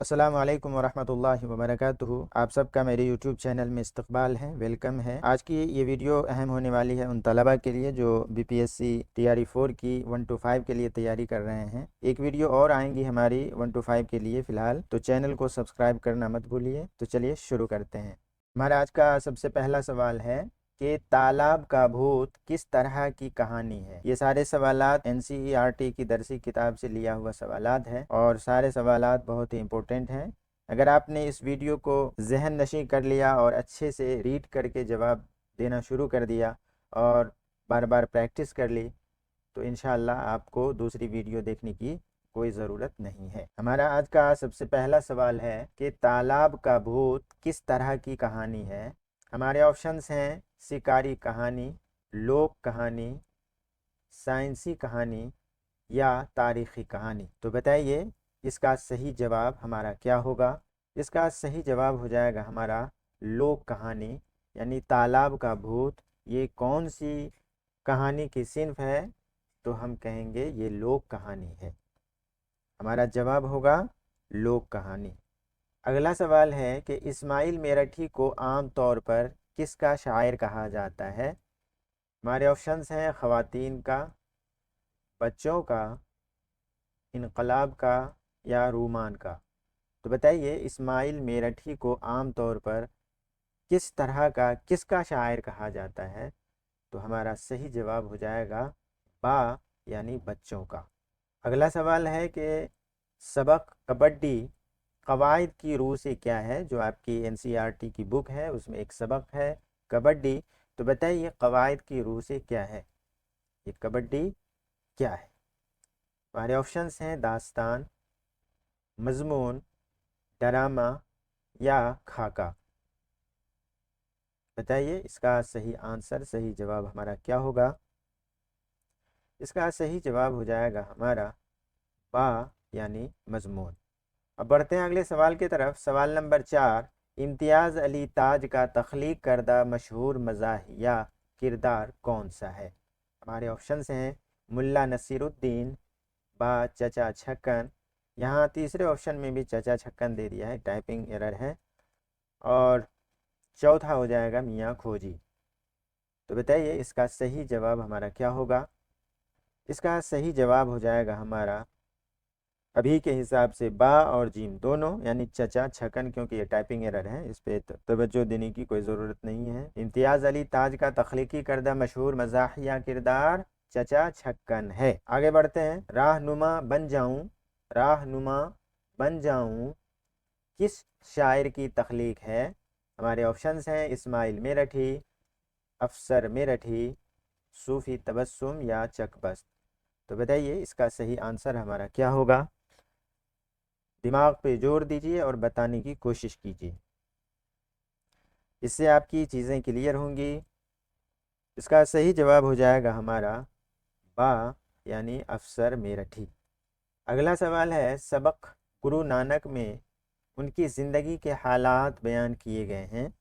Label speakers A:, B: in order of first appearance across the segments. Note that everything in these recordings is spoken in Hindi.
A: अस्सलाम वालेकुम वरहमतुल्लाहि वबरकातुहू। आप सबका मेरे यूट्यूब चैनल में इस्तकबाल है, वेलकम है। आज की ये वीडियो अहम होने वाली है उन तलबा के लिए जो बीपीएससी टीआरई 4 की 1 to 5 के लिए तैयारी कर रहे हैं। एक वीडियो और आएंगी हमारी 1 to 5 के लिए फ़िलहाल, तो चैनल को सब्सक्राइब करना मत भूलिए। तो चलिए शुरू करते हैं। हमारा आज का सबसे पहला सवाल है कि तालाब का भूत किस तरह की कहानी है। ये सारे सवालात एनसीईआरटी की दरसी किताब से लिया हुआ सवालात है और सारे सवालात बहुत ही इम्पोर्टेंट हैं। अगर आपने इस वीडियो को जहन नशीं कर लिया और अच्छे से रीड करके जवाब देना शुरू कर दिया और बार बार प्रैक्टिस कर ली तो इंशाअल्लाह आपको दूसरी वीडियो देखने की कोई ज़रूरत नहीं है। हमारा आज का सबसे पहला सवाल है कि तालाब का भूत किस तरह की कहानी है। हमारे ऑप्शंस हैं शिकारी कहानी, लोक कहानी, साइंसी कहानी या तारीख़ी कहानी। तो बताइए इसका सही जवाब हमारा क्या होगा। इसका सही जवाब हो जाएगा हमारा लोक कहानी, यानी तालाब का भूत। ये कौन सी कहानी की सिन्फ है, तो हम कहेंगे ये लोक कहानी है। हमारा जवाब होगा लोक कहानी। अगला सवाल है कि इस्माइल मेरठी को आम तौर पर किसका शायर कहा जाता है। हमारे ऑप्शंस हैं ख़वातीन का, बच्चों का, इनकलाब का या रूमान का। तो बताइए इस्माइल मेरठी को आम तौर पर किस तरह का किसका शायर कहा जाता है। तो हमारा सही जवाब हो जाएगा बा, यानी बच्चों का। अगला सवाल है कि सबक कबड्डी कवायद की रूह से क्या है। जो आपकी एनसीईआरटी की बुक है उसमें एक सबक है कबड्डी। तो बताइए कवायद की रूह से क्या है, ये कबड्डी क्या है। हमारे ऑप्शंस हैं दास्तान, मजमून, डरामा या खाका। बताइए इसका सही आंसर, सही जवाब हमारा क्या होगा। इसका सही जवाब हो जाएगा हमारा बा, यानी मजमून। अब बढ़ते हैं अगले सवाल की तरफ। सवाल नंबर 4, इम्तियाज़ अली ताज का तख्लीक करदा मशहूर मज़ाहिया किरदार कौन सा है। हमारे ऑप्शंस हैं मुल्ला नसीरुद्दीन, बा चचा छक्कन। यहाँ तीसरे ऑप्शन में भी चचा छक्कन दे दिया है, टाइपिंग एरर है। और चौथा हो जाएगा मियाँ खोजी। तो बताइए इसका सही जवाब हमारा क्या होगा। इसका सही जवाब हो जाएगा हमारा अभी के हिसाब से बा और जीम दोनों, यानी चचा छक्कन, क्योंकि ये टाइपिंग एरर है, इस पे तवज्जो देने की कोई ज़रूरत नहीं है। इम्तियाज़ अली ताज का तख्लीकी करदा मशहूर मज़ाहिया किरदार चचा छक्कन है। आगे बढ़ते हैं। राहनुमा बन जाऊं, राहनुमा बन जाऊं किस शायर की तख्लीक है। हमारे ऑप्शंस हैं इस्माइल मेरठी, अफसर मेरठी, सूफ़ी तबस्सुम या चकबस्त। तो बताइए इसका सही आंसर हमारा क्या होगा। दिमाग पे जोर दीजिए और बताने की कोशिश कीजिए, इससे आपकी चीज़ें क्लियर होंगी। इसका सही जवाब हो जाएगा हमारा बा, यानी अफसर मेरठी। अगला सवाल है सबक गुरु नानक में उनकी ज़िंदगी के हालात बयान किए गए हैं,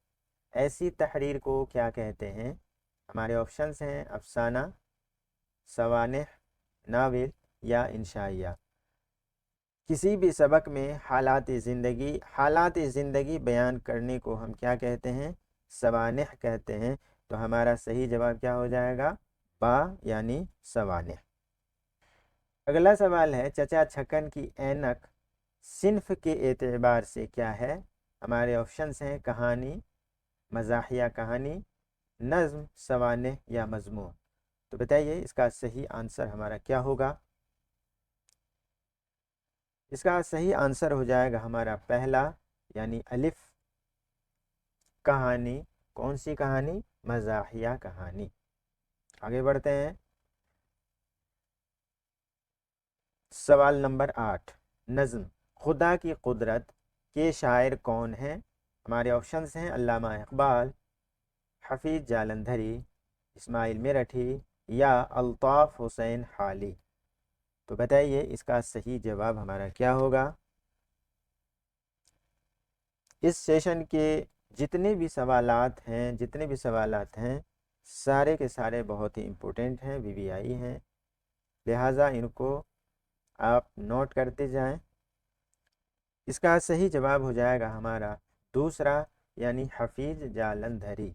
A: ऐसी तहरीर को क्या कहते हैं। हमारे ऑप्शंस हैं अफसाना, सवानेह, नाविल या इंशाइया। किसी भी सबक में हालात ज़िंदगी बयान करने को हम क्या कहते हैं, सवानेह कहते हैं। तो हमारा सही जवाब क्या हो जाएगा, बा, यानी सवानेह। अगला सवाल है चचा छक्कन की ऐनक सिन्फ के एतबार से क्या है। हमारे ऑप्शंस हैं कहानी, मज़ाहिया कहानी, नज़्म, सवानेह या मज़मून। तो बताइए इसका सही आंसर हमारा क्या होगा। इसका सही आंसर हो जाएगा हमारा पहला, यानी अलिफ कहानी। कौन सी कहानी, मज़ाहिया कहानी। आगे बढ़ते हैं। सवाल नंबर 8, नज़्म खुदा की कुदरत के शायर कौन हैं। हमारे ऑप्शंस हैं अल्लामा इकबाल, हफीज़ जालंधरी, इस्माइल मेरठी या अल्ताफ़ हुसैन हाली। तो बताइए इसका सही जवाब हमारा क्या होगा। इस सेशन के जितने भी सवालात हैं सारे के सारे बहुत ही इम्पोर्टेंट हैं, वीवीआई हैं, लिहाजा इनको आप नोट करते जाएं। इसका सही जवाब हो जाएगा हमारा दूसरा, यानी हफीज जालंधरी।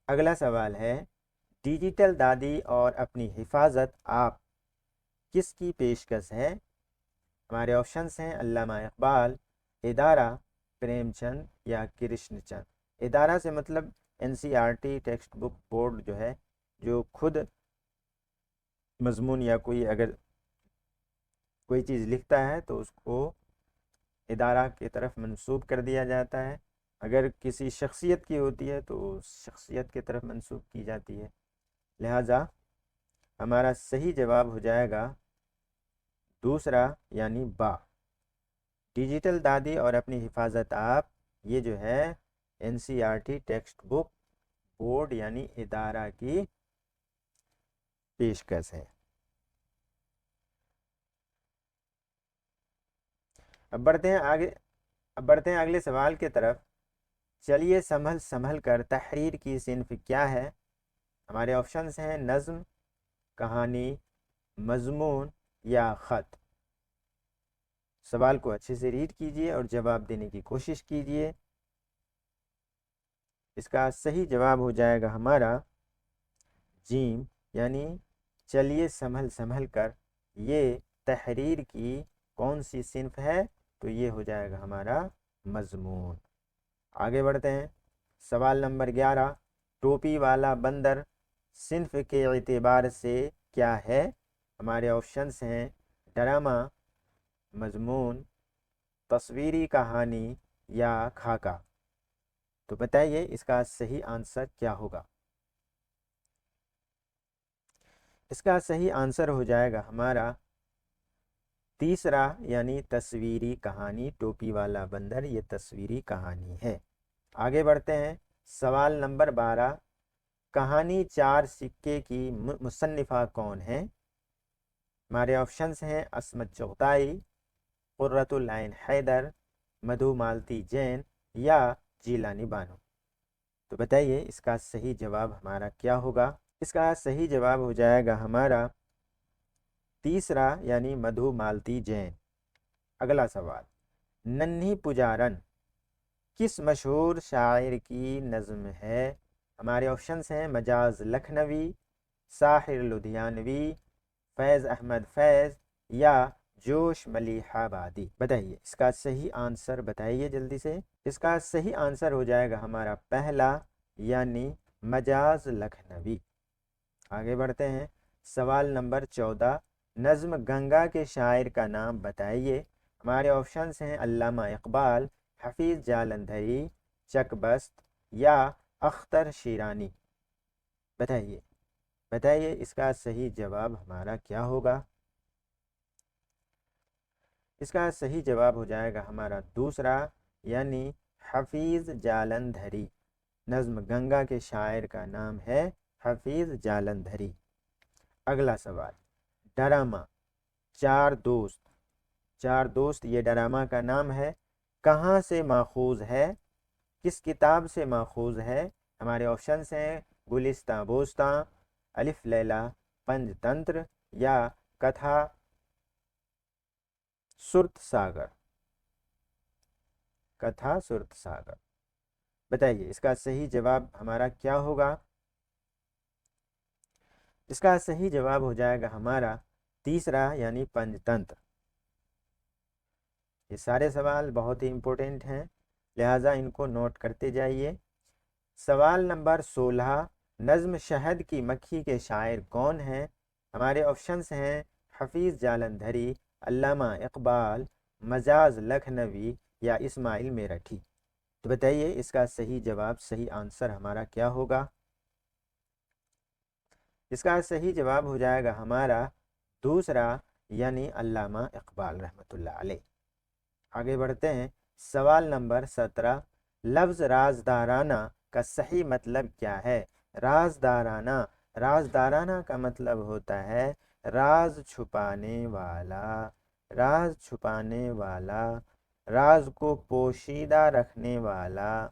A: अगला सवाल है, डिजिटल दादी और अपनी हिफाजत आप किसकी पेशकश है? हमारे ऑप्शंस हैं अल्लामा इकबाल, इदारा, प्रेमचंद या कृष्णचंद। इदारा से मतलब एनसीईआरटी टेक्स्ट बुक बोर्ड जो है, जो खुद मजमून या कोई अगर कोई चीज़ लिखता है तो उसको इदारा की तरफ मंसूब कर दिया जाता है। अगर किसी शख्सियत की होती है तो शख्सियत की तरफ मंसूब की जाती है। लिहाजा हमारा सही जवाब हो जाएगा दूसरा, यानी बा। डिजिटल दादी और अपनी हिफाजत आप, ये जो है एनसीईआरटी टेक्स्ट बुक बोर्ड यानी इदारा की पेशकश है। अब बढ़ते हैं अगले सवाल की तरफ। चलिए संभल संभल कर तहरीर की सिन्फ क्या है? हमारे ऑप्शंस हैं नज़्म, कहानी, मजमून या ख़त। सवाल को अच्छे से रीड कीजिए और जवाब देने की कोशिश कीजिए। इसका सही जवाब हो जाएगा हमारा जीम, यानी चलिए संभल संभल कर। ये तहरीर की कौन सी सिन्फ है? तो ये हो जाएगा हमारा मजमून। आगे बढ़ते हैं। सवाल नंबर 11, टोपी वाला बंदर सिन्फ के एतबार से क्या है? हमारे ऑप्शंस हैं ड्रामा, मजमून, तस्वीरी कहानी या खाका। तो बताइए इसका सही आंसर क्या होगा? इसका सही आंसर हो जाएगा हमारा तीसरा, यानी तस्वीरी कहानी। टोपी वाला बंदर ये तस्वीरी कहानी है। आगे बढ़ते हैं। सवाल नंबर 12, कहानी चार सिक्के की मुसन्निफा कौन है? हमारे ऑप्शंस हैं अस्मत चुगताई, कुर्रतुल ऐन हैदर, मधुमालती जैन या जीलानी बानो। तो बताइए इसका सही जवाब हमारा क्या होगा? इसका सही जवाब हो जाएगा हमारा तीसरा, यानी मधुमालती जैन। अगला सवाल, नन्ही पुजारन किस मशहूर शायर की नज़्म है? हमारे ऑप्शंस हैं मजाज लखनवी, साहिर लुधियानवी, फैज़ अहमद फैज़ या जोश मलिहाबादी। बताइए इसका सही आंसर बताइए जल्दी से। इसका सही आंसर हो जाएगा हमारा पहला, यानी मजाज लखनवी। आगे बढ़ते हैं। सवाल नंबर 14, नज़्म गंगा के शायर का नाम बताइए। हमारे ऑप्शंस हैं अल्लामा इकबाल, हफीज़ जालंधरी, चकबस्त या अख्तर शिरानी। बताइए बताइए इसका सही जवाब हमारा क्या होगा? इसका सही जवाब हो जाएगा हमारा दूसरा, यानी हफीज़ जालंधरी। नज़्म गंगा के शायर का नाम है हफीज़ जालंधरी। अगला सवाल, डरामा चार दोस्त। चार दोस्त ये डरामा का नाम है, कहाँ से माखूज है? किस किताब से माखूज है? हमारे ऑप्शंस हैं गुलिस्तां बोस्तां, अलिफ लैला, पंचतंत्र या कथा सुरत सागर। कथा सुरत सागर। बताइए इसका सही जवाब हमारा क्या होगा? इसका सही जवाब हो जाएगा हमारा तीसरा, यानी पंचतंत्र। ये सारे सवाल बहुत ही इंपॉर्टेंट हैं, लिहाजा इनको नोट करते जाइए। सवाल नंबर 16, नज़्म शहद की मक्खी के शायर कौन हैं? हमारे ऑप्शंस हैं हफीज़ जालंधरी, अल्लामा इकबाल, मजाज लखनवी या इस्माइल मेरठी। तो बताइए इसका सही जवाब, सही आंसर हमारा क्या होगा? इसका सही जवाब हो जाएगा हमारा दूसरा, यानी अल्लामा इकबाल रहमतुल्लाह अलैह। आगे बढ़ते हैं। सवाल नंबर 17, लफ्ज़ राजदाराना का सही मतलब क्या है? राजदाराना, राजदाराना का मतलब होता है राज छुपाने वाला। राज छुपाने वाला, राज को पोशीदा रखने वाला।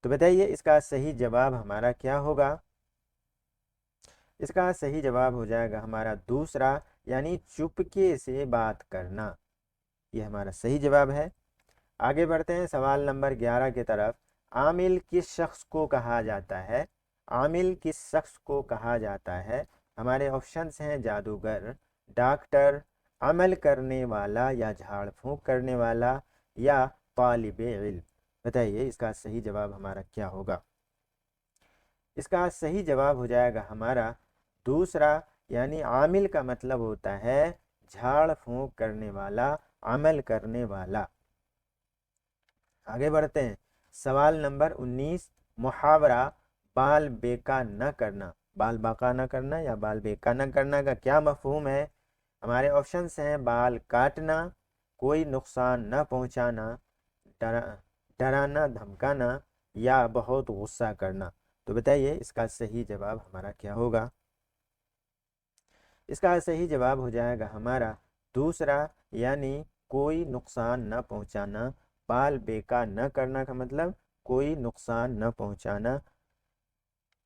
A: तो बताइए इसका सही जवाब हमारा क्या होगा? इसका सही जवाब हो जाएगा हमारा दूसरा, यानी चुपके से बात करना, ये हमारा सही जवाब है। आगे बढ़ते हैं सवाल नंबर 11 की तरफ। आमिल किस शख्स को कहा जाता है? आमिल किस शख्स को कहा जाता है? हमारे ऑप्शंस हैं जादूगर, डॉक्टर, अमल करने वाला या झाड़ फूंक करने वाला, या तालिबे इल्म। बताइए इसका सही जवाब हमारा क्या होगा? इसका सही जवाब हो जाएगा हमारा दूसरा, यानी आमिल का मतलब होता है झाड़ फूंक करने वाला, अमल करने वाला। आगे बढ़ते हैं सवाल नंबर 19। मुहावरा बाल बेका न करना, बाल बाका न करना या बाल बेका न करना का क्या मफहूम है? हमारे ऑप्शंस हैं बाल काटना, कोई नुकसान न पहुंचाना, डरा डराना धमकाना, या बहुत गुस्सा करना। तो बताइए इसका सही जवाब हमारा क्या होगा? इसका सही जवाब हो जाएगा हमारा दूसरा, यानी कोई नुकसान न पहुंचाना। बाल बेका न करना का मतलब कोई नुकसान न पहुंचाना।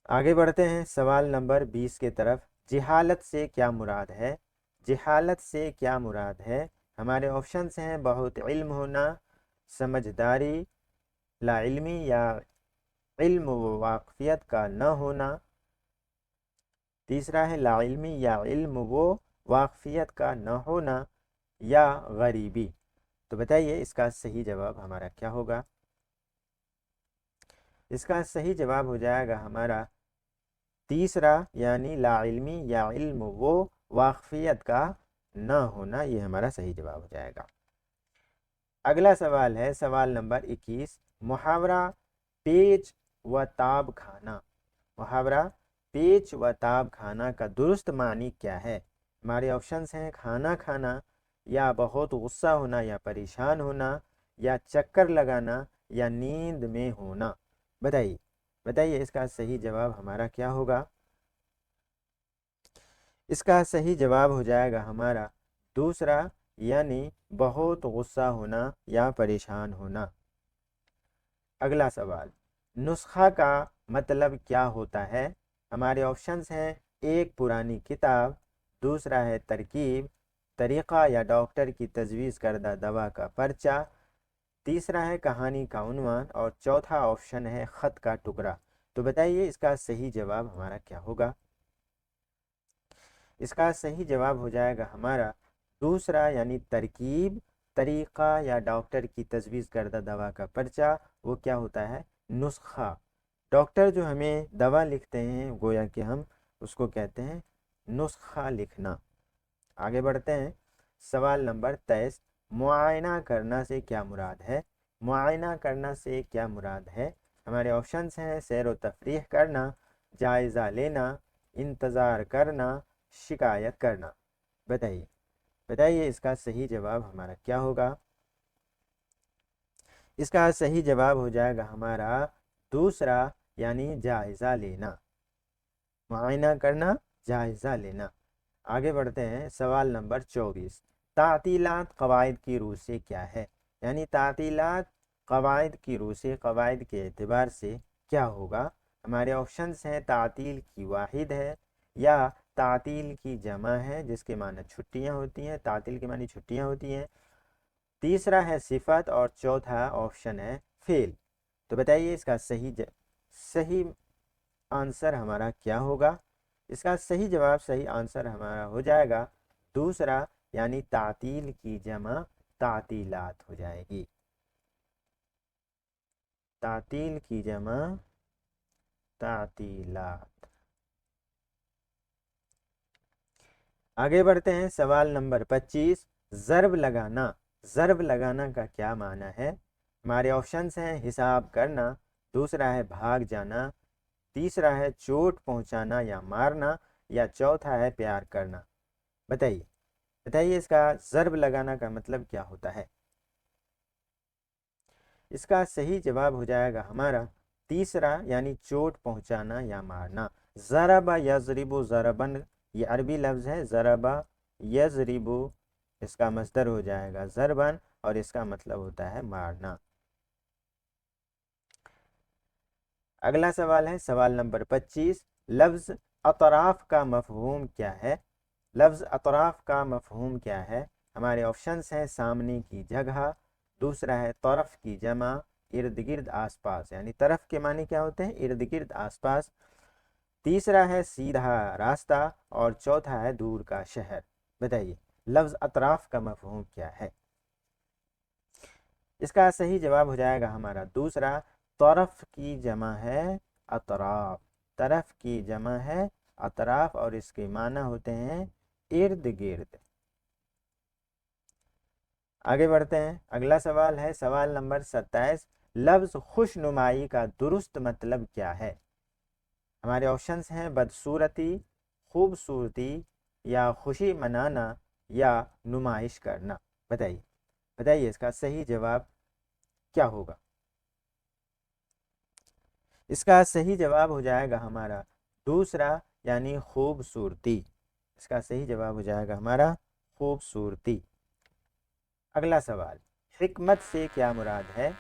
A: आगे बढ़ते हैं सवाल नंबर 20 की तरफ। जिहालत से क्या मुराद है? जिहालत से क्या मुराद है? हमारे ऑप्शंस हैं बहुत इल्म होना, समझदारी, लाइल्मी या इल्म व वाकफियत का न होना। तीसरा है लाइल्मी या इल्म वो वाकफियत का न होना, या गरीबी। तो बताइए इसका सही जवाब हमारा क्या होगा? इसका सही जवाब हो जाएगा हमारा तीसरा, यानी लाइल्मी या इल्म वो वाकफियत का न होना, ये हमारा सही जवाब हो जाएगा। अगला सवाल है सवाल नंबर 21। मुहावरा पेच व ताब खाना, मुहावरा पेच व ताब खाना का दुरुस्त मानी क्या है? हमारे ऑप्शंस हैं खाना खाना, या बहुत गुस्सा होना या परेशान होना, या चक्कर लगाना, या नींद में होना। बताइए बताइए इसका सही जवाब हमारा क्या होगा? इसका सही जवाब हो जाएगा हमारा दूसरा, यानी बहुत गुस्सा होना या परेशान होना। अगला सवाल, नुस्खा का मतलब क्या होता है? हमारे ऑप्शंस हैं एक पुरानी किताब, दूसरा है तरकीब, तरीक़ा या डॉक्टर की तजवीज़ करदा दवा का पर्चा, तीसरा है कहानी का उन्वान, और चौथा ऑप्शन है ख़त का टुकड़ा। तो बताइए इसका सही जवाब हमारा क्या होगा? इसका सही जवाब हो जाएगा हमारा दूसरा, यानी तरकीब, तरीक़ा या डॉक्टर की तजवीज़ करदा दवा का पर्चा। वो क्या होता है? नुस्खा। डॉक्टर जो हमें दवा लिखते हैं गोया कि हम उसको कहते हैं नुस्खा लिखना। आगे बढ़ते हैं सवाल नंबर 23। मुआयना करना से क्या मुराद है? मुआयना करना से क्या मुराद है? हमारे ऑप्शंस हैं सैर व तफरीह करना, जायज़ा लेना, इंतज़ार करना, शिकायत करना। बताइए बताइए इसका सही जवाब हमारा क्या होगा? इसका सही जवाब हो जाएगा हमारा दूसरा, यानी जायज़ा लेना। मुआयना करना, जायज़ा लेना। आगे बढ़ते हैं सवाल नंबर 24। तातीलात कवायद की रूह से क्या है? यानी तातीलात कवायद की रूह से, कवायद के एतबार से क्या होगा? हमारे ऑप्शंस हैं तातील की वाहिद है, या तातील की जमा है जिसके माने छुट्टियां होती हैं, तातील के माने छुट्टियां होती हैं, तीसरा है सिफत, और चौथा ऑप्शन है फेल। तो बताइए इसका सही आंसर हमारा क्या होगा? इसका सही जवाब, सही आंसर हमारा हो जाएगा दूसरा, यानी तातील की जमा तातीलात हो जाएगी। तातील की जमा तातीलात। आगे बढ़ते हैं सवाल नंबर 25। ज़र्ब लगाना, ज़र्ब लगाना का क्या माना है? हमारे ऑप्शंस हैं हिसाब करना, दूसरा है भाग जाना, तीसरा है चोट पहुंचाना या मारना, या चौथा है प्यार करना। बताइए बताइए इसका ज़र्ब लगाना का मतलब क्या होता है? इसका सही जवाब हो जाएगा हमारा तीसरा, यानी चोट पहुंचाना या मारना। ज़रबा यज़रिबु ज़रबन, ये अरबी लफ्ज़ है। ज़रबा यज़रिबु, इसका मस्दर हो जाएगा ज़रबन, और इसका मतलब होता है मारना। अगला सवाल है सवाल नंबर 25। लफ्ज़ अतराफ़ का मफ़हूम क्या है? लफ्ज़ अतराफ़ का मफ़हूम क्या है? हमारे ऑप्शंस हैं सामने की जगह, दूसरा है तरफ की जमा, इर्द गिर्द आसपास, यानी तरफ के माने क्या होते हैं? इर्द गिर्द आसपास। तीसरा है सीधा रास्ता और चौथा है दूर का शहर। बताइए लफ्ज़ अतराफ़ का मफ़हूम क्या है? इसका सही जवाब हो जाएगा हमारा दूसरा, तरफ की जमा है अतराफ। तरफ की जमा है अतराफ और इसके माना होते हैं इर्द गिर्द। आगे बढ़ते हैं, अगला सवाल है सवाल नंबर 27। लफ्ज़ खुशनुमाई का दुरुस्त मतलब क्या है? हमारे ऑप्शंस हैं बदसूरती, खूबसूरती या खुशी मनाना या नुमाइश करना। बताइए बताइए इसका सही जवाब क्या होगा? इसका सही जवाब हो जाएगा हमारा दूसरा, यानी खूबसूरती। इसका सही जवाब हो जाएगा हमारा खूबसूरती। अगला सवाल, हिकमत से क्या मुराद है?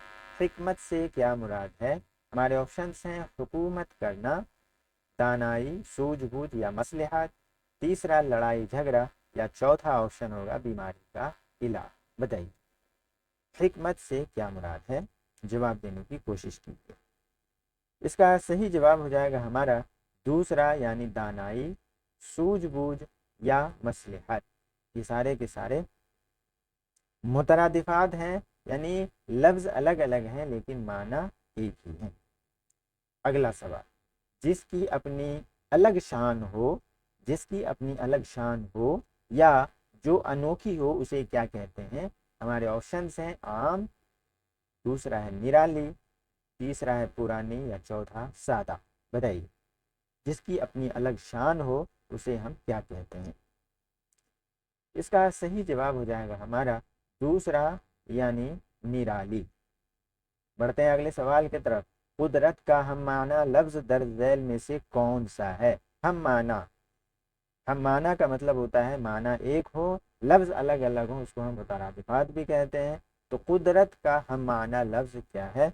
A: हिकमत से क्या मुराद है? हमारे ऑप्शंस हैं हुकूमत करना, दानाई, सूझबूझ या मसलहत, तीसरा लड़ाई झगड़ा या चौथा ऑप्शन होगा बीमारी का इलाज। बताइए हिकमत से क्या मुराद है? जवाब देने की कोशिश कीजिए। इसका सही जवाब हो जाएगा हमारा दूसरा, यानी दानाई, सूझबूझ या मसलहत। ये सारे के सारे मुतरादिफात हैं, यानी लफ्ज अलग अलग हैं लेकिन माना एक ही है। अगला सवाल, जिसकी अपनी अलग शान हो, जिसकी अपनी अलग शान हो या जो अनोखी हो उसे क्या कहते हैं? हमारे ऑप्शंस हैं आम, दूसरा है निराली, तीसरा है पुरानी या चौथा सादा। बताइए जिसकी अपनी अलग शान हो उसे हम क्या कहते हैं? इसका सही जवाब हो जाएगा हमारा दूसरा, यानी निराली। बढ़ते हैं अगले सवाल की तरफ। कुदरत का हम माना लफ्ज दर्ज झैल में से कौन सा है? हम माना, हम माना का मतलब होता है माना एक हो, लफ्ज अलग अलग हो, उसको हम मुतरादिफात भी कहते हैं। तो कुदरत का हम माना लफ्ज क्या है?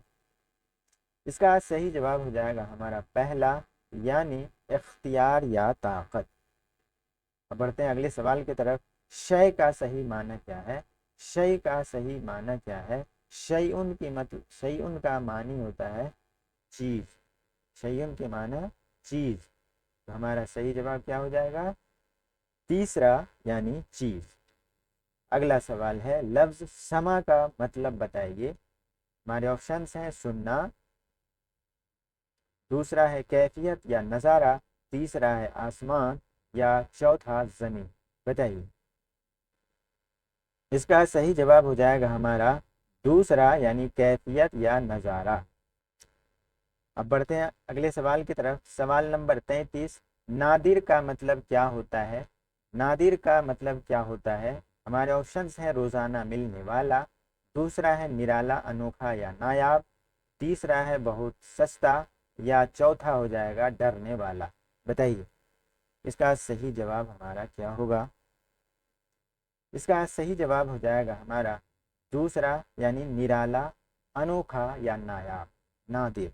A: इसका सही जवाब हो जाएगा हमारा पहला, यानी इख्तियार या ताकत। अब बढ़ते हैं अगले सवाल की तरफ। शय का सही माना क्या है? शय का सही माना क्या है? शयउन की मतलब, शयउन का मानी होता है चीज, शयउन के माना चीज। तो हमारा सही जवाब क्या हो जाएगा? तीसरा, यानी चीज। अगला सवाल है लफ्ज समा का मतलब बताइए। हमारे ऑप्शंस हैं सुनना, दूसरा है कैफियत या नज़ारा, तीसरा है आसमान या चौथा जमीन। बताइए इसका सही जवाब हो जाएगा हमारा दूसरा, यानी कैफियत या नज़ारा। अब बढ़ते हैं अगले सवाल की तरफ। सवाल नंबर 33, नादिर का मतलब क्या होता है? नादिर का मतलब क्या होता है? हमारे ऑप्शंस हैं रोज़ाना मिलने वाला, दूसरा है निराला, अनोखा या नायाब, तीसरा है बहुत सस्ता या चौथा हो जाएगा डरने वाला। बताइए इसका सही जवाब हमारा क्या होगा? इसका सही जवाब हो जाएगा हमारा दूसरा, यानी निराला, अनोखा या नायाब, नादिर।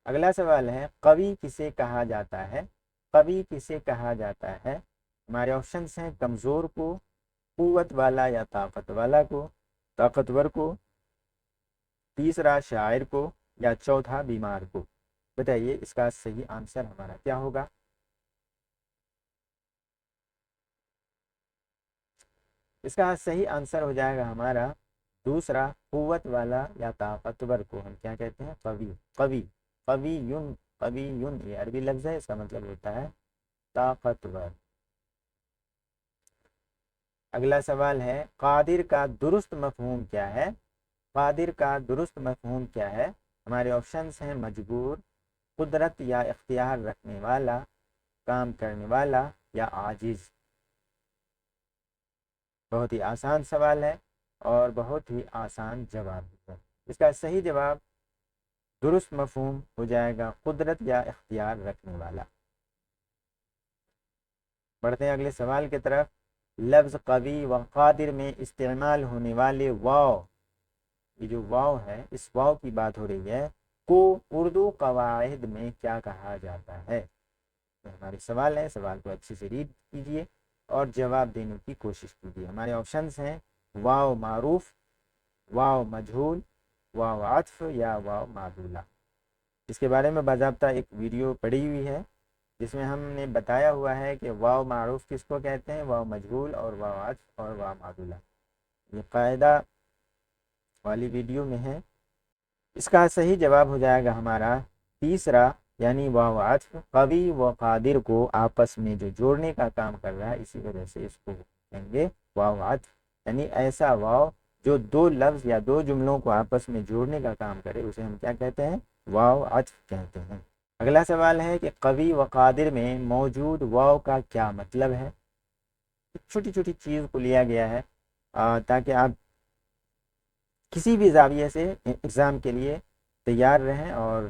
A: अगला सवाल है कवि किसे कहा जाता है? कवि किसे कहा जाता है? हमारे ऑप्शंस हैं कमजोर को, कुव्वत वाला या ताकत वाला को, ताकतवर को, तीसरा शायर को या चौथा बीमार को। बताइए इसका सही आंसर हमारा क्या होगा? इसका सही आंसर हो जाएगा हमारा दूसरा, कुव्वत वाला या ताकतवर को हम क्या कहते हैं? कवि। कवि, कवियुन, कवियुन ये अरबी लफ्ज है, इसका मतलब होता है ताकतवर। अगला सवाल है कादिर का दुरुस्त मफहूम क्या है? कादिर का दुरुस्त मफहूम क्या है? हमारे ऑप्शंस हैं मजबूर, कुदरत या इख्तियार रखने वाला, काम करने वाला या आजिज। बहुत ही आसान सवाल है और बहुत ही आसान जवाब है। इसका सही जवाब दुरुस्त मफहूम हो जाएगा कुदरत या इख्तियार रखने वाला। बढ़ते हैं अगले सवाल की तरफ। लफ्ज़ कवी व कादिर में इस्तेमाल होने वाले वाव, ये जो वाव है इस वाव की बात हो रही है, को उर्दू कवायद में क्या कहा जाता है? तो हमारे सवाल है, सवाल को अच्छे से रीड कीजिए और जवाब देने की कोशिश कीजिए। हमारे ऑप्शंस हैं वाव मारूफ, वाव मजहूल, वाव आत्फ या वाव मादूला। इसके बारे में बाज़ाब्ता एक वीडियो पड़ी हुई है जिसमें हमने बताया हुआ है कि वाव मारूफ किसको कहते हैं, वाव मजहूल और वाव आत्फ और वाव मादूला। ये कायदा वाली वीडियो में है। इसका सही जवाब हो जाएगा हमारा तीसरा, यानी वाव आत्फ। कवी व कादिर को आपस में जो जोड़ने का काम कर रहा है, इसी वजह से इसको कहेंगे वाव आत्फ। यानी ऐसा वाव जो दो लफ्ज़ या दो जुमलों को आपस में जोड़ने का काम करे, उसे हम क्या कहते हैं? वाव आत्फ कहते हैं। अगला सवाल है कि कवी व कादिर में मौजूद वाव का क्या मतलब है? छोटी छोटी चीज़ को लिया गया है ताकि आप किसी भी जाविये से एग्ज़ाम के लिए तैयार रहें और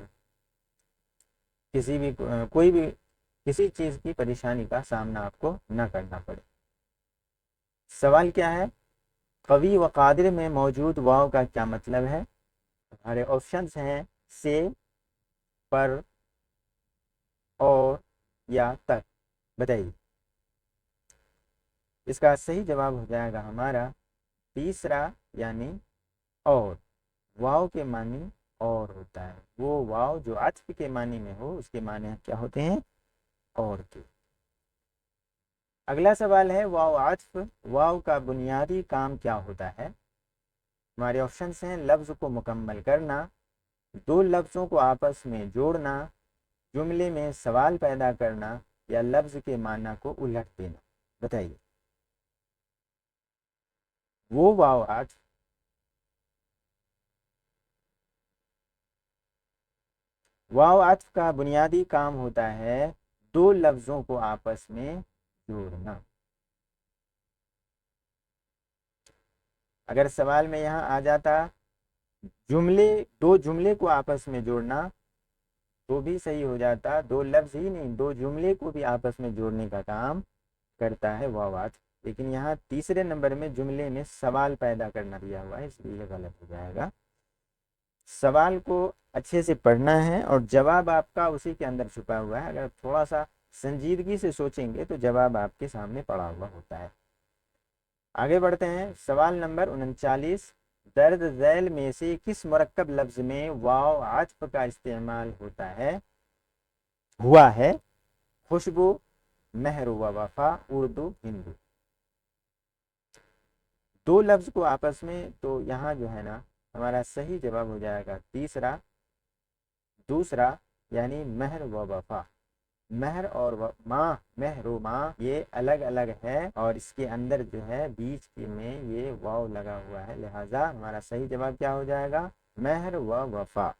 A: कोई भी किसी चीज़ की परेशानी का सामना आपको न करना पड़े। सवाल क्या है? कवी व कादिर में मौजूद वाव का क्या मतलब है? हमारे ऑप्शंस हैं से, पर, और या तक। बताइए। इसका सही जवाब हो जाएगा हमारा तीसरा, यानी और। वाव के मानी और होता है, वो वाव जो आत्फ के मानी में हो उसके माने क्या होते हैं? और के। अगला सवाल है वाव आत्फ, वाव का बुनियादी काम क्या होता है? हमारे ऑप्शंस हैं लफ्ज़ को मुकम्मल करना, दो लफ्ज़ों को आपस में जोड़ना, जुमले में सवाल पैदा करना, या लफ्ज़ के माना को उलट देना। बताइए। वो वाव आत्फ वाव आत्फ का बुनियादी काम होता है दो लफ्ज़ों को आपस में जोड़ना। अगर सवाल में यहाँ आ जाता दो जुमले को आपस में जोड़ना, तो भी सही हो जाता। दो लफ्ज़ ही नहीं, दो जुमले को भी आपस में जोड़ने का काम करता है वाव आत्फ। लेकिन यहाँ तीसरे नंबर में जुमले में सवाल पैदा करना दिया हुआ है, इसलिए गलत हो जाएगा। सवाल को अच्छे से पढ़ना है और जवाब आपका उसी के अंदर छुपा हुआ है। अगर थोड़ा सा संजीदगी से सोचेंगे तो जवाब आपके सामने पड़ा हुआ होता है। आगे बढ़ते हैं। सवाल नंबर 39, दर्ज झैल में से किस मुरक्कब लफ्ज में वाव आत्फ का इस्तेमाल हुआ है? खुशबू, मेहर व वफा, उर्दू, हिंदू। दो लफ्ज को आपस में, तो यहाँ जो है ना हमारा सही जवाब हो जाएगा तीसरा, दूसरा, यानी मेहर व वफा। मेहर और माँ, मेहर माँ, ये अलग अलग है और इसके अंदर जो है बीच के में ये वाव लगा हुआ है, लिहाजा हमारा सही जवाब क्या हो जाएगा? मेहर व वफा।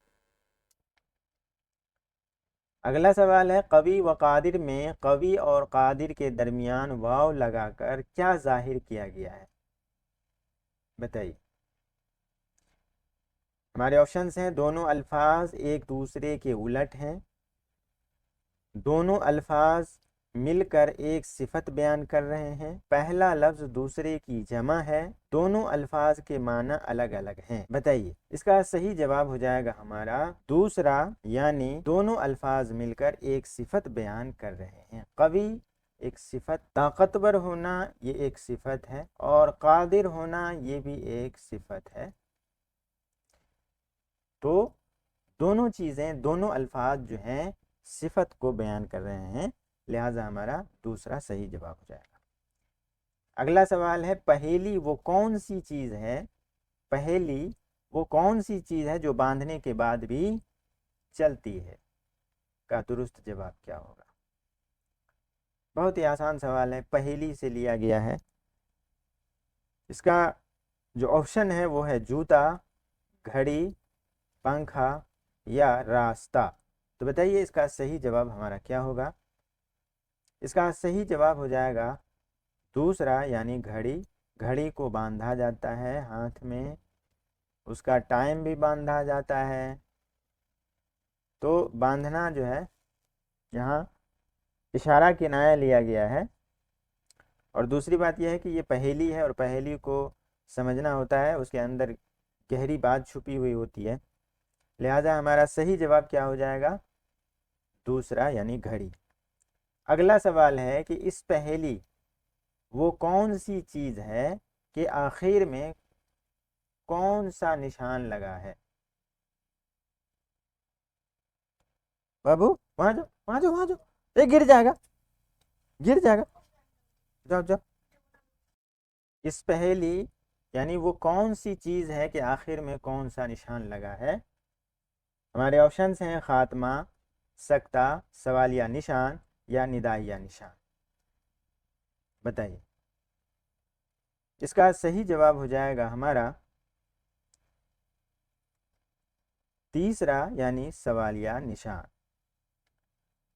A: अगला सवाल है कवी व कादिर में कवी और कादिर के दरमियान वाव लगाकर क्या जाहिर किया गया है? बताइए। हमारे ऑप्शंस हैं दोनों अल्फाज एक दूसरे के उलट हैं, दोनों अल्फाज मिलकर एक सिफत बयान कर रहे हैं, पहला लफ्ज दूसरे की जमा है, दोनों अल्फाज के माना अलग अलग हैं। बताइए। इसका सही जवाब हो जाएगा हमारा दूसरा, यानी दोनों अल्फाज मिलकर एक सिफत बयान कर रहे हैं। कवि एक सिफत, ताकतवर होना ये एक सिफत है, और कादिर होना ये भी एक सिफत है। तो दोनों चीज़ें, दोनों अल्फाज जो हैं सिफत को बयान कर रहे हैं, लिहाजा हमारा दूसरा सही जवाब हो जाएगा। अगला सवाल है पहेली वो कौन सी चीज़ है? पहेली वो कौन सी चीज़ है जो बांधने के बाद भी चलती है? का दुरुस्त जवाब क्या होगा? बहुत ही आसान सवाल है, पहेली से लिया गया है। इसका जो ऑप्शन है वो है जूता, घड़ी, पंखा या रास्ता। तो बताइए इसका सही जवाब हमारा क्या होगा? इसका सही जवाब हो जाएगा दूसरा, यानी घड़ी। घड़ी को बांधा जाता है हाथ में, उसका टाइम भी बांधा जाता है। तो बांधना जो है यहाँ इशारा किनाया लिया गया है। और दूसरी बात यह है कि ये पहेली है और पहेली को समझना होता है, उसके अंदर गहरी बात छुपी हुई होती है। लिहाजा हमारा सही जवाब क्या हो जाएगा? दूसरा यानी घड़ी। अगला सवाल है कि इस पहेली वो कौन सी चीज है कि आखिर में कौन सा निशान लगा है? बाबू वहां जाओ, वहां जाओ, वहां जाओ, ये गिर जाएगा, गिर जाएगा, जाओ जाओ। इस पहेली यानी वो कौन सी चीज है कि आखिर में कौन सा निशान लगा है? हमारे ऑप्शंस हैं खात्मा, सख्ता, सवालिया निशान या निदाइया निशान। बताइए। इसका सही जवाब हो जाएगा हमारा तीसरा यानी सवालिया निशान।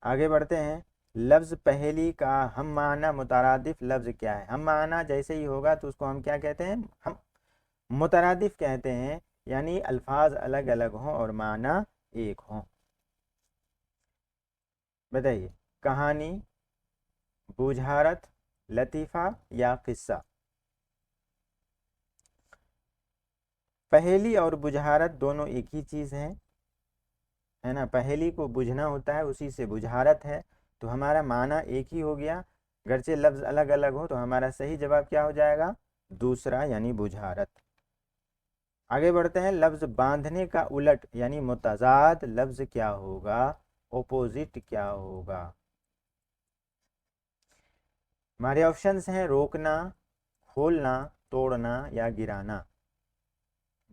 A: आगे बढ़ते हैं। लफ्ज़ पहेली का हम माना मुतरादिफ लफ्ज़ क्या है? हम माना जैसे ही होगा तो उसको हम क्या कहते हैं? हम मुतरादिफ कहते हैं, यानी अल्फाज अलग अलग हों और माना एक हों। बताइए। कहानी, बुझारत, लतीफ़ा या किस्सा? पहेली और बुझारत दोनों एक ही चीज़ है ना। पहेली को बुझना होता है, उसी से बुझारत है, तो हमारा माना एक ही हो गया। अगरचे लफ्ज़ अलग अलग हो तो हमारा सही जवाब क्या हो जाएगा? दूसरा यानी बुझारत। आगे बढ़ते हैं। लफ्ज़ बांधने का उलट यानी मुतज़ाद लफ्ज़ क्या होगा? ओपोजिट क्या होगा? हमारे ऑप्शंस हैं रोकना, खोलना, तोड़ना या गिराना।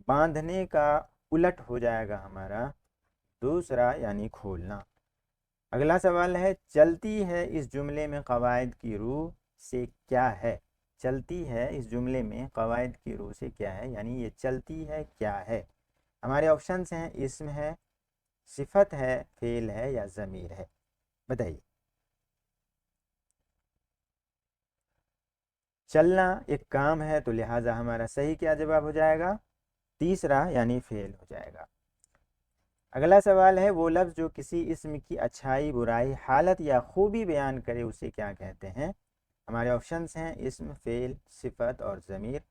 A: बांधने का उलट हो जाएगा हमारा दूसरा यानी खोलना। अगला सवाल है चलती है इस जुमले में कवायद की रूह से क्या है? चलती है इस जुमले में कवायद की रूह से क्या है, यानी ये चलती है क्या है? हमारे ऑप्शंस हैं इस्म है, सिफत है, फेल है या ज़मीर है। बताइए। चलना एक काम है तो लिहाजा हमारा सही क्या जवाब हो जाएगा? तीसरा यानी फेल हो जाएगा। अगला सवाल है वो लफ्ज़ जो किसी इस्म की अच्छाई, बुराई, हालत या खूबी बयान करे उसे क्या कहते हैं? हमारे ऑप्शंस हैं इस्म, फेल, सिफत और ज़मीर।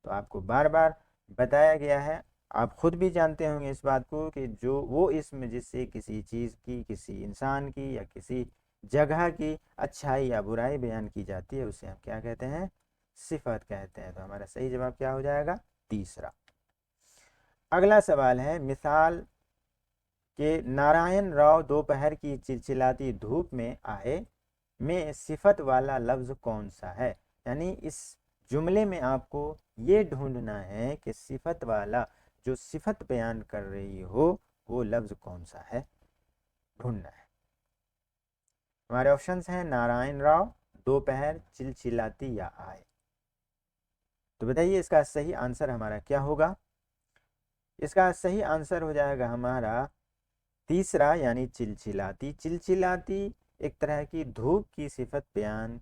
A: तो आपको बार बार बताया गया है, आप खुद भी जानते होंगे इस बात को कि जो वो इस्म जिससे किसी चीज़ की, किसी इंसान की या किसी जगह की अच्छाई या बुराई बयान की जाती है उसे हम क्या कहते हैं? सिफत कहते हैं। तो हमारा सही जवाब क्या हो जाएगा? तीसरा। अगला सवाल है मिसाल के नारायण राव दोपहर की चिलचिलाती धूप में आए में सिफत वाला लफ्ज़ कौन सा है? यानी इस जुमले में आपको ये ढूंढना है कि सिफत वाला जो सिफत बयान कर रही हो वो लफ्ज़ कौन सा है, ढूंढना है। हमारे ऑप्शंस हैं नारायण राव, दोपहर, चिलचिलाती या आए। तो बताइए इसका सही आंसर हमारा क्या होगा? इसका सही आंसर हो जाएगा हमारा तीसरा यानी चिलचिलाती। चिलचिलाती एक तरह की धूप की सिफत बयान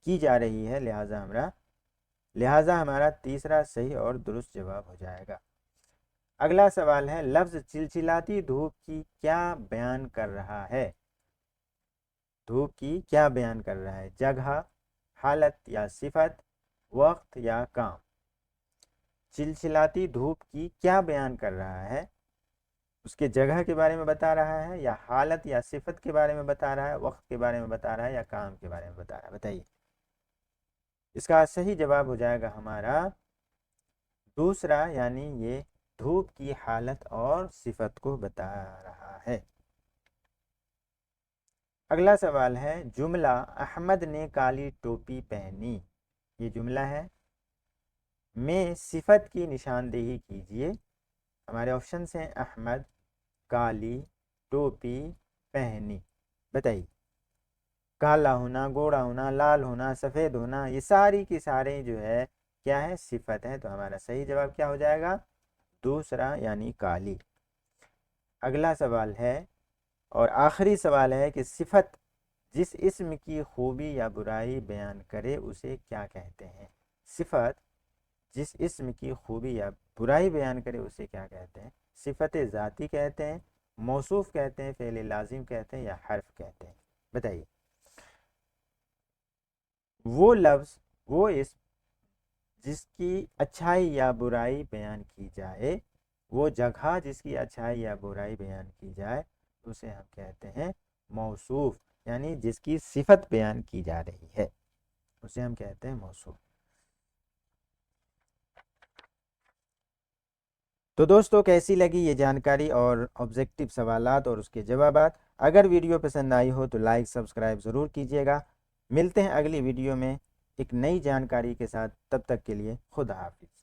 A: की जा रही है, लिहाजा हमारा तीसरा सही और दुरुस्त जवाब हो जाएगा। अगला सवाल है लफ्ज़ चिलचिलाती धूप की क्या बयान कर रहा है? धूप की क्या बयान कर रहा है? जगह, हालत या सिफत, वक्त या काम? चिलचिलाती धूप की क्या बयान कर रहा है? उसके जगह के बारे में बता रहा है या हालत या सिफत के बारे में बता रहा है, वक्त के बारे में बता रहा है या काम के बारे में बता रहा है? बताइए। इसका सही जवाब हो जाएगा हमारा दूसरा, यानी ये धूप की हालत और सिफत को बता रहा है। अगला सवाल है जुमला अहमद ने काली टोपी पहनी, ये जुमला है, में सिफत की निशानदेही कीजिए। हमारे ऑप्शन हैं अहमद, काली, टोपी, पहनी। बताइए। काला होना, गोरा होना, लाल होना, सफ़ेद होना, ये सारी की सारे जो है क्या है? सिफत है। तो हमारा सही जवाब क्या हो जाएगा? दूसरा यानी काली। अगला सवाल है और आखिरी सवाल है कि सिफत जिस इस्म की खूबी या बुराई बयान करे उसे क्या कहते हैं? सिफत जिस इस्म की खूबी या बुराई बयान करे उसे क्या कहते हैं? सिफत ज़ाती कहते हैं, मौसूफ कहते हैं, फ़ेल लाजिम कहते हैं या हर्फ कहते हैं? बताइए। वो लफ्ज़, वो इस्म जिसकी अच्छाई या बुराई बयान की जाए वो जगह जिसकी अच्छाई या बुराई बयान की जाए उसे हम कहते हैं मौसूफ, यानी जिसकी सिफत बयान की जा रही है उसे हम कहते हैं मौसूफ। तो दोस्तों कैसी लगी ये जानकारी और ऑब्जेक्टिव सवालात और उसके जवाबात। अगर वीडियो पसंद आई हो तो लाइक सब्सक्राइब ज़रूर कीजिएगा। मिलते हैं अगली वीडियो में एक नई जानकारी के साथ, तब तक के लिए खुदा हाफिज़।